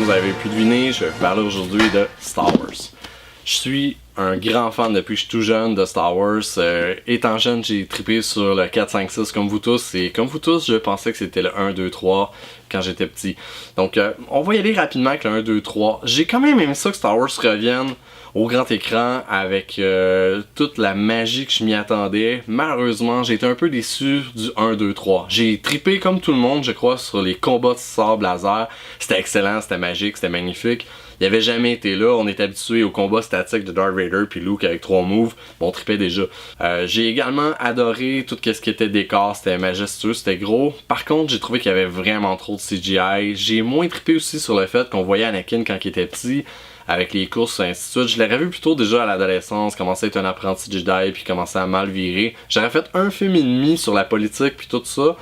comme vous avez pu deviner, je vais vous parler aujourd'hui de Star Wars. Je suis un grand fan depuis que je suis tout jeune de Star Wars. Étant jeune, j'ai trippé sur le 4, 5, 6 comme vous tous. Et comme vous tous, je pensais que c'était le 1, 2, 3 quand j'étais petit. Donc, on va y aller rapidement avec le 1, 2, 3. J'ai quand même aimé ça que Star Wars revienne au grand écran avec toute la magie que je m'y attendais. Malheureusement, j'ai été un peu déçu du 1, 2, 3. J'ai trippé comme tout le monde, je crois, sur les combats de sable laser. C'était excellent, c'était magique, c'était magnifique. Il avait jamais été là, on est habitué aux combats statiques de Darth Vader puis Luke avec 3 moves, bon, on trippait déjà. J'ai également adoré tout ce qui était décor, c'était majestueux, c'était gros. Par contre, j'ai trouvé qu'il y avait vraiment trop de CGI. J'ai moins trippé aussi sur le fait qu'on voyait Anakin quand il était petit, avec les courses et ainsi de suite. Je l'aurais vu plutôt déjà à l'adolescence, commencer à être un apprenti Jedi puis commencer à mal virer. J'aurais fait un film et demi sur la politique puis tout ça.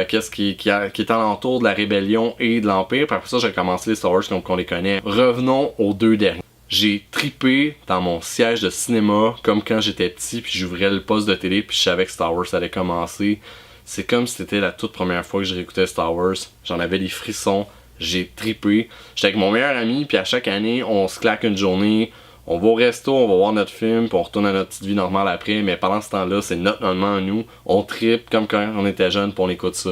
Qu'est-ce qui est alentour de la rébellion et de l'Empire. Puis après ça, j'ai commencé les Star Wars comme on les connaît. Revenons aux deux derniers. J'ai trippé dans mon siège de cinéma comme quand j'étais petit, puis j'ouvrais le poste de télé, puis je savais que Star Wars allait commencer. C'est comme si c'était la toute première fois que je réécoutais Star Wars. J'en avais des frissons, j'ai trippé. J'étais avec mon meilleur ami, puis à chaque année, on se claque une journée. On va au resto, on va voir notre film, puis on retourne à notre petite vie normale après, mais pendant ce temps-là, c'est notre moment à nous. On trippe comme quand on était jeune, puis on écoute ça.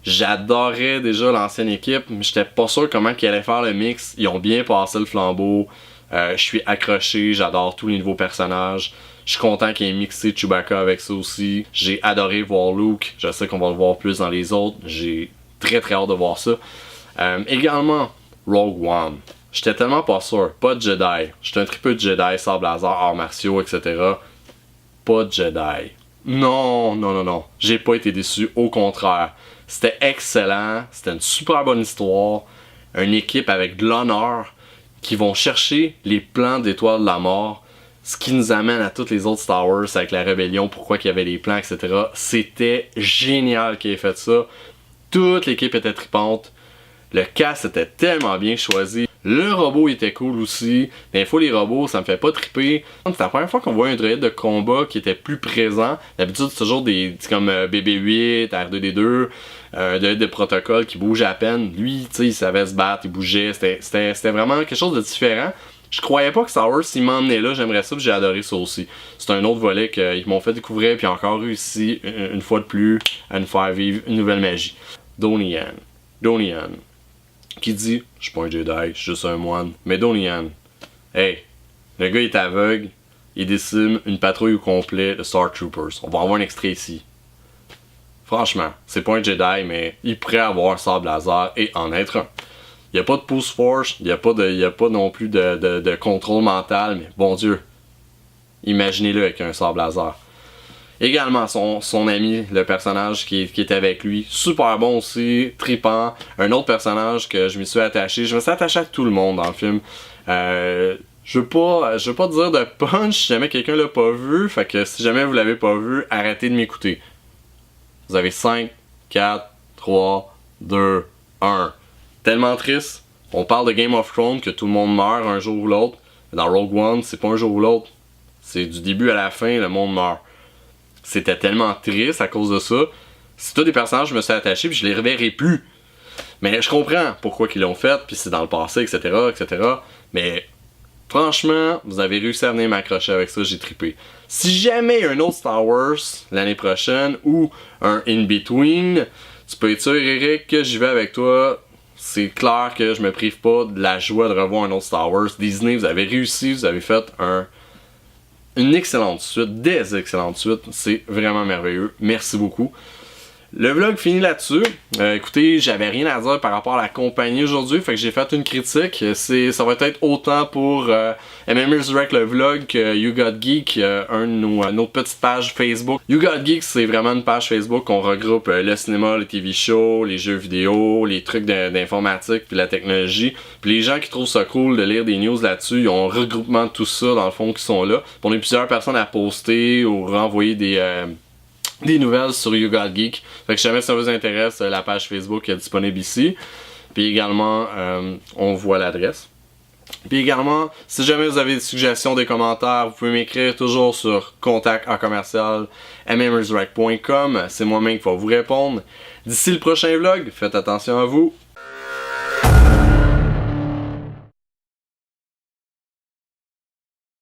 J'adorais déjà l'ancienne équipe, mais j'étais pas sûr comment ils allaient faire le mix. Ils ont bien passé le flambeau. Je suis accroché, j'adore tous les nouveaux personnages. Je suis content qu'il ait mixé Chewbacca avec ça aussi. J'ai adoré voir Luke. Je sais qu'on va le voir plus dans les autres. J'ai très hâte de voir ça. Également, Rogue One. J'étais tellement pas sûr. Pas de Jedi. J'étais un tripeux de Jedi, sable laser, arts martiaux, etc. Pas de Jedi. Non. J'ai pas été déçu. Au contraire. C'était excellent. C'était une super bonne histoire. Une équipe avec de l'honneur qui vont chercher les plans d'étoiles de la mort. Ce qui nous amène à toutes les autres Star Wars avec la rébellion, pourquoi qu'il y avait les plans, etc. C'était génial qu'il ait fait ça. Toute l'équipe était tripante. Le cast était tellement bien choisi. Le robot était cool aussi. Des fois, les robots, ça me fait pas triper. C'est la première fois qu'on voit un droïde de combat qui était plus présent. D'habitude, c'est toujours des comme BB-8, R2-D2, un droïde de protocole qui bouge à peine. Lui, tu sais, il savait se battre, il bougeait. C'était vraiment quelque chose de différent. Je croyais pas que Star Wars, s'il m'emmenait là, j'aimerais ça, puis j'ai adoré ça aussi. C'est un autre volet qu'ils m'ont fait découvrir, puis encore réussi, une fois de plus, à nous faire vivre une nouvelle magie. Donnie Yen. Qui dit « Je suis pas un Jedi, je suis juste un moine. » Mais Donnie Yen, hey, le gars est aveugle, il décime une patrouille au complet de Star Troopers. On va avoir un extrait ici. Franchement, c'est pas un Jedi, mais il pourrait avoir sable laser et en être un. Il n'y a pas de pouce force, il n'y a pas non plus de contrôle mental, mais bon Dieu, imaginez-le avec un sable laser. Également son ami, le personnage qui est avec lui, super bon aussi, trippant. Un autre personnage que je me suis attaché. Je me suis attaché à tout le monde dans le film. Je veux pas dire de punch si jamais quelqu'un l'a pas vu. Fait que si jamais vous l'avez pas vu, arrêtez de m'écouter. Vous avez 5, 4, 3, 2, 1. Tellement triste. On parle de Game of Thrones que tout le monde meurt un jour ou l'autre. Dans Rogue One, c'est pas un jour ou l'autre. C'est du début à la fin, le monde meurt. C'était tellement triste à cause de ça. C'est tous des personnages je me suis attaché puis je les reverrai plus. Mais je comprends pourquoi ils l'ont fait, puis c'est dans le passé, etc. Mais franchement, vous avez réussi à venir m'accrocher avec ça, j'ai trippé. Si jamais il y a un autre Star Wars l'année prochaine ou un in-between, tu peux être sûr, Eric, que j'y vais avec toi. C'est clair que je me prive pas de la joie de revoir un autre Star Wars. Disney, vous avez réussi, vous avez fait une excellente suite, des excellentes suites, c'est vraiment merveilleux, merci beaucoup. Le vlog finit là-dessus. Écoutez, j'avais rien à dire par rapport à la compagnie aujourd'hui, fait que j'ai fait une critique. Ça va être autant pour MMers Rec le vlog que You Got Geek, notre petite page Facebook. You Got Geek, c'est vraiment une page Facebook qu'on regroupe le cinéma, les TV shows, les jeux vidéo, les trucs d'informatique puis la technologie. Puis les gens qui trouvent ça cool de lire des news là-dessus, ils ont un regroupement de tout ça dans le fond qui sont là. Puis on est plusieurs personnes à poster ou renvoyer des nouvelles sur You Got Geek. Fait que si jamais ça vous intéresse, la page Facebook est disponible ici. Puis également, on voit l'adresse. Puis également, si jamais vous avez des suggestions, des commentaires, vous pouvez m'écrire toujours sur contact@mmersrec.com. C'est moi-même qui va vous répondre. D'ici le prochain vlog, faites attention à vous.